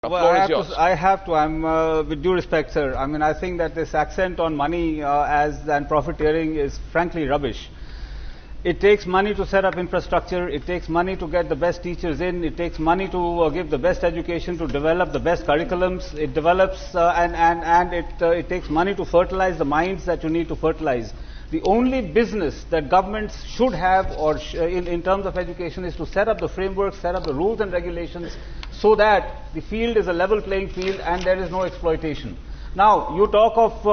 Well, I have to. With due respect, sir. I mean, I think that this accent on money and profiteering is frankly rubbish. It takes money to set up infrastructure. It takes money to get the best teachers in. It takes money to give the best education, to develop the best curriculums. It develops it takes money to fertilize the minds that you need to fertilize. The only business that governments should have, in terms of education, is to set up the framework, set up the rules and regulations, so that the field is a level playing field and there is no exploitation. Now, you talk of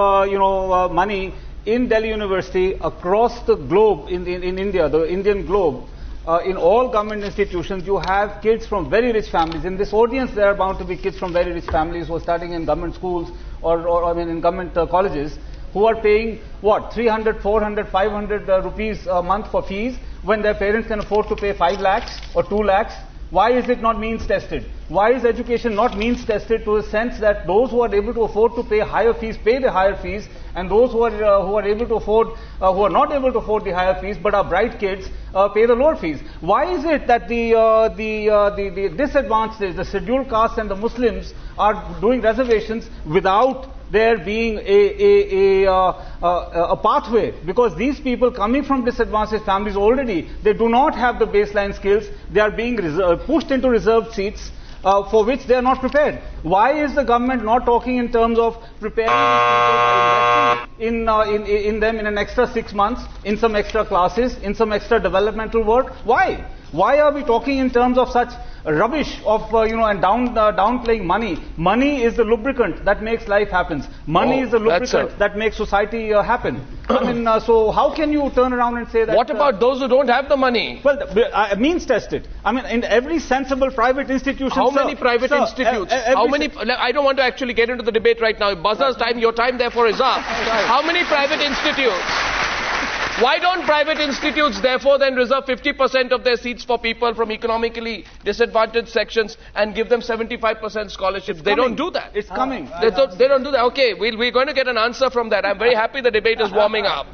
money in Delhi University, across the globe, in India, the Indian globe, in all government institutions, you have kids from very rich families. In this audience, there are bound to be kids from very rich families who are studying in government schools or in government colleges, who are paying, what, 300, 400, 500 rupees a month for fees, when their parents can afford to pay 5 lakhs or 2 lakhs. Why is it not means tested? Why is education not means tested, to the sense that those who are able to afford to pay higher fees pay the higher fees, and those who are able to afford, who are not able to afford the higher fees but are bright kids, pay the lower fees? Why is it that the disadvantaged, the scheduled castes and the Muslims are doing reservations without there being a pathway? Because these people coming from disadvantaged families already, they do not have the baseline skills. They are being pushed into reserved seats for which they are not prepared. Why is the government not talking in terms of preparing these people by investing in them in an extra 6 months, in some extra classes, in some extra developmental work? Why? Why are we talking in terms of such rubbish of, and downplaying money? Money is the lubricant that makes life happen. Money is the lubricant that makes society happen. I mean, so how can you turn around and say that... What about those who don't have the money? Well, means tested. I mean, in every sensible private institution... How many private institutes? How many... I don't want to actually get into the debate right now. Buzzer's time, your time therefore is up. How many private institutes? Why don't private institutes therefore then reserve 50% of their seats for people from economically disadvantaged sections and give them 75% scholarships? They don't do that. It's coming. They don't do that. Okay, we're going to get an answer from that. I'm very happy the debate is warming up.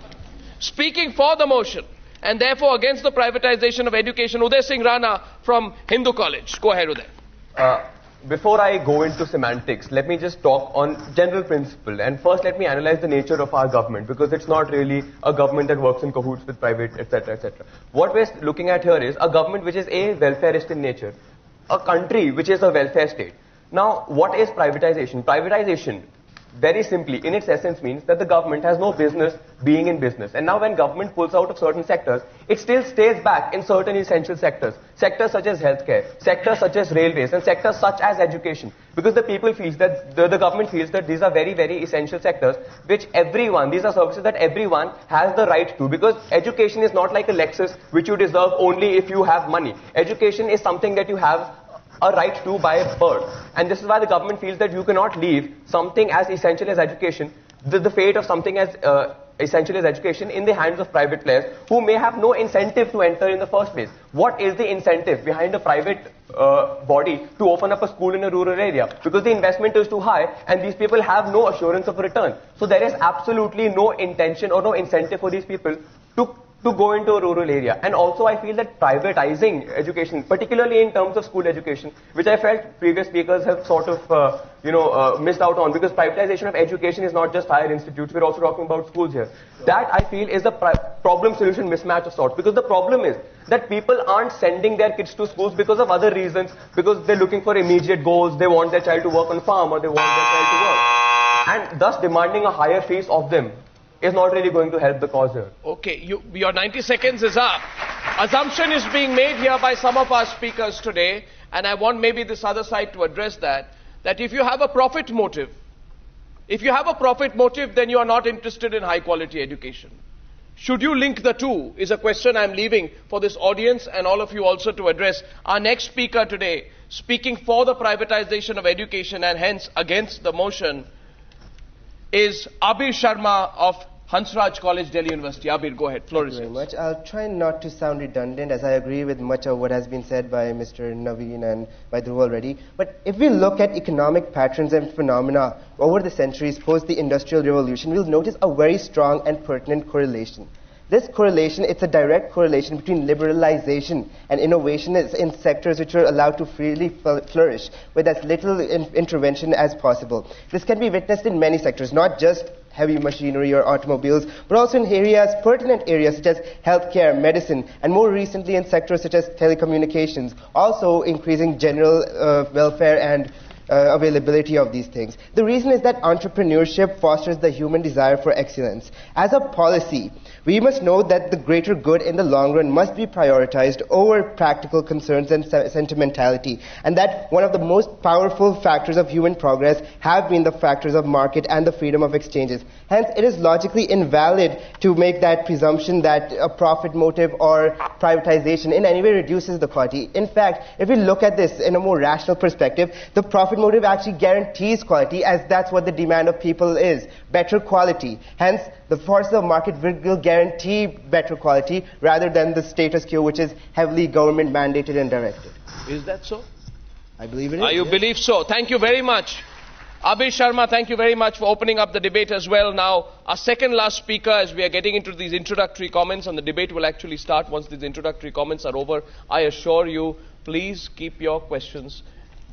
Speaking for the motion and therefore against the privatization of education, Uday Singh Rana from Hindu College. Go ahead, Uday. Before I go into semantics, let me just talk on general principle. And first, let me analyze the nature of our government, because it's not really a government that works in cahoots with private, etc., etc. What we're looking at here is a government which is a welfarist in nature, a country which is a welfare state. Now, what is privatization? Privatization, very simply, in its essence, means that the government has no business being in business. And now when government pulls out of certain sectors, it still stays back in certain essential sectors. Sectors such as healthcare, sectors such as railways, and sectors such as education. Because the people feels that, the government feels that these are very, very essential sectors, which everyone, these are services that everyone has the right to. Because education is not like a Lexus, which you deserve only if you have money. Education is something that you have a right to by birth. And this is why the government feels that you cannot leave something as essential as education, the fate of something as essential as education, in the hands of private players who may have no incentive to enter in the first place. What is the incentive behind a private body to open up a school in a rural area? Because the investment is too high and these people have no assurance of return. So there is absolutely no intention or no incentive for these people to go into a rural area. And also I feel that privatizing education, particularly in terms of school education, which I felt previous speakers have sort of missed out on, because privatization of education is not just higher institutes, we're also talking about schools here. That I feel is a problem-solution mismatch of sorts, because the problem is that people aren't sending their kids to schools because of other reasons, because they're looking for immediate goals, they want their child to work on farm or they want their child to work. And thus demanding a higher fees of them is not really going to help the cause here. Okay, your 90 seconds is up. Assumption is being made here by some of our speakers today, and I want maybe this other side to address that if you have a profit motive, then you are not interested in high quality education. Should you link the two is a question I'm leaving for this audience and all of you also to address. Our next speaker today, speaking for the privatization of education and hence against the motion, is Abir Sharma of Hansraj College, Delhi University. Abir, go ahead. Floor is yours. Thank you very much. I'll try not to sound redundant, as I agree with much of what has been said by Mr. Naveen and by Dhruv already. But if we look at economic patterns and phenomena over the centuries post the Industrial Revolution, we'll notice a very strong and pertinent correlation. This correlation, it's a direct correlation between liberalization and innovation in sectors which are allowed to freely flourish with as little intervention as possible. This can be witnessed in many sectors, not just heavy machinery or automobiles, but also in pertinent areas such as healthcare, medicine, and more recently in sectors such as telecommunications, also increasing general welfare and availability of these things. The reason is that entrepreneurship fosters the human desire for excellence. As a policy, we must know that the greater good in the long run must be prioritized over practical concerns and sentimentality, and that one of the most powerful factors of human progress have been the factors of market and the freedom of exchanges. Hence, it is logically invalid to make that presumption that a profit motive or privatization in any way reduces the quality. In fact, if we look at this in a more rational perspective, the profit motive actually guarantees quality, as that's what the demand of people is, better quality. Hence, the forces of market will guarantee better quality rather than the status quo, which is heavily government mandated and directed. Is that so? I believe it is. You believe so? Thank you very much. Abhi Sharma, thank you very much for opening up the debate as well. Now, our second last speaker, as we are getting into these introductory comments, and the debate will actually start once these introductory comments are over. I assure you, please keep your questions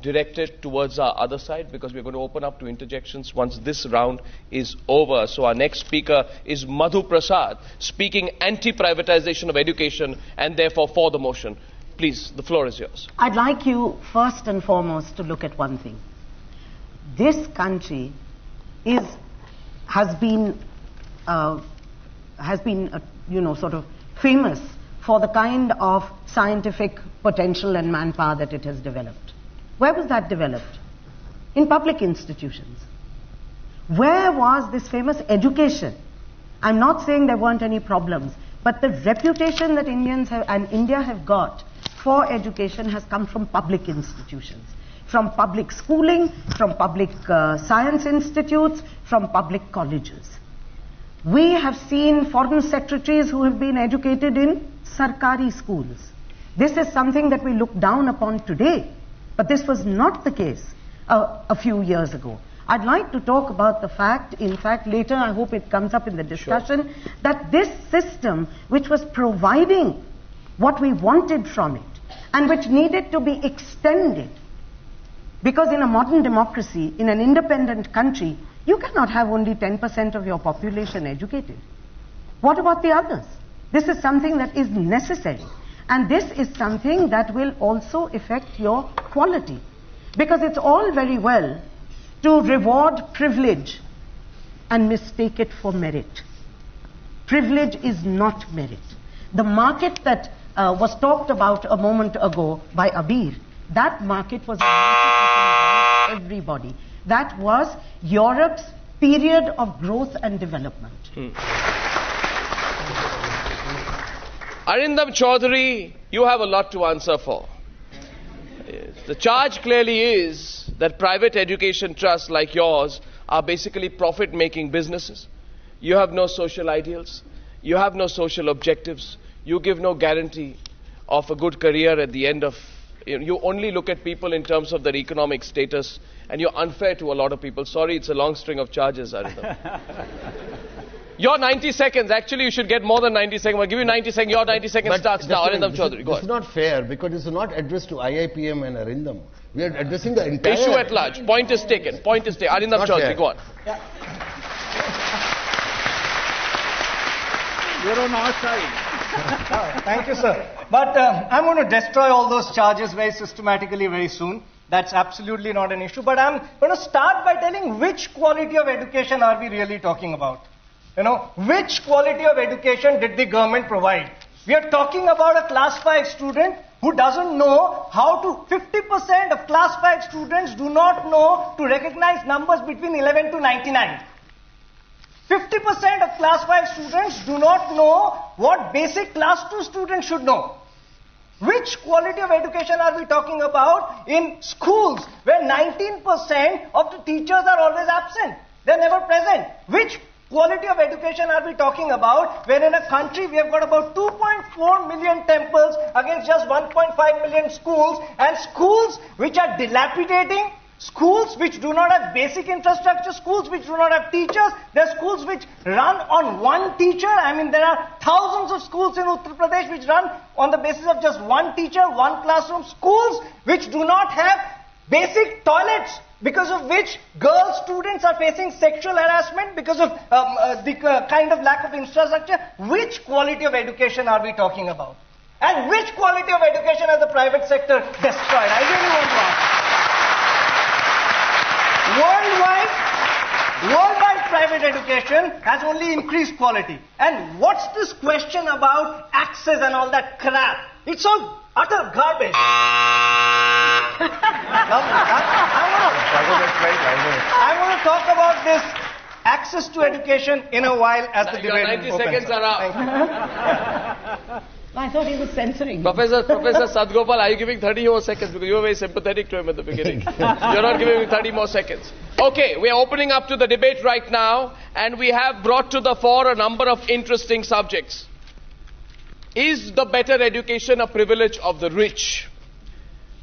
directed towards our other side, because we're going to open up to interjections once this round is over. So our next speaker is Madhu Prasad, speaking anti-privatization of education and therefore for the motion. Please, the floor is yours. I'd like you first and foremost to look at one thing. This country has been sort of famous for the kind of scientific potential and manpower that it has developed. Where was that developed? In public institutions. Where was this famous education? I'm not saying there weren't any problems, but the reputation that Indians have, and India have got for education has come from public institutions, from public schooling, from public science institutes, from public colleges. We have seen foreign secretaries who have been educated in Sarkari schools. This is something that we look down upon today. But this was not the case a few years ago. I'd like to talk about the fact, in fact later I hope it comes up in the discussion, that this system which was providing what we wanted from it and which needed to be extended, because in a modern democracy, in an independent country, you cannot have only 10% of your population educated. What about the others? This is something that is necessary. And this is something that will also affect your quality. Because it's all very well to reward privilege and mistake it for merit. Privilege is not merit. The market that was talked about a moment ago by Abir, that market was a market that involved everybody. That was Europe's period of growth and development. Arindam Chaudhary, you have a lot to answer for. The charge clearly is that private education trusts like yours are basically profit-making businesses. You have no social ideals. You have no social objectives. You give no guarantee of a good career at the end of... You only look at people in terms of their economic status, and you're unfair to a lot of people. Sorry, it's a long string of charges, Arindam. Your 90 seconds, actually you should get more than 90 seconds. I'll give you 90 seconds, your 90 seconds starts now. Arindam Chaudhary, go ahead. This is not fair, because this is not addressed to IIPM and Arindam. We are addressing the entire... issue at large. Point is taken. Point is taken. Arindam Chaudhary, go on. Yeah. You're on our side. Thank you, sir. But I'm going to destroy all those charges very systematically very soon. That's absolutely not an issue. But I'm going to start by telling which quality of education are we really talking about. You know, which quality of education did the government provide? We are talking about a class 5 student who doesn't know how to... 50% of class 5 students do not know to recognize numbers between 11 to 99. 50% of class 5 students do not know what basic class 2 students should know. Which quality of education are we talking about in schools where 19% of the teachers are always absent? They're never present. Which quality of education are we talking about where in a country we have got about 2.4 million temples against just 1.5 million schools, and schools which are dilapidating, schools which do not have basic infrastructure, schools which do not have teachers. There are schools which run on one teacher. I mean, there are thousands of schools in Uttar Pradesh which run on the basis of just one teacher, one classroom. Schools which do not have basic toilets, because of which girl students are facing sexual harassment because of the kind of lack of infrastructure. Which quality of education are we talking about? And which quality of education has the private sector destroyed? I really want to ask. Worldwide private education has only increased quality. And what's this question about access and all that crap? It's all utter garbage. I'm going to talk about this access to education in a while as the debate 90 opens. seconds are up. I thought he was censoring. Professor Sadgopal, are you giving 30 more seconds? Because you were very sympathetic to him at the beginning. You're not giving me 30 more seconds. Okay, we are opening up to the debate right now, and we have brought to the fore a number of interesting subjects. Is the better education a privilege of the rich?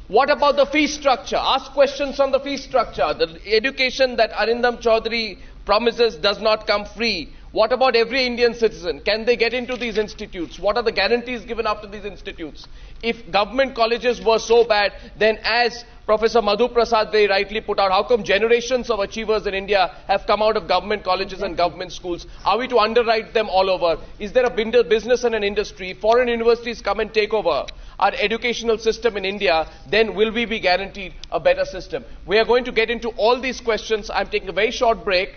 What about the fee structure? Ask questions on the fee structure. The education that Arindam Chaudhary promises does not come free. What about every Indian citizen? Can they get into these institutes? What are the guarantees given after these institutes? If government colleges were so bad, then as Professor Madhu Prasad very rightly put out, how come generations of achievers in India have come out of government colleges and government schools? Are we to underwrite them all over? Is there a business and an industry? Foreign universities come and take over our educational system in India, then will we be guaranteed a better system? We are going to get into all these questions. I'm taking a very short break.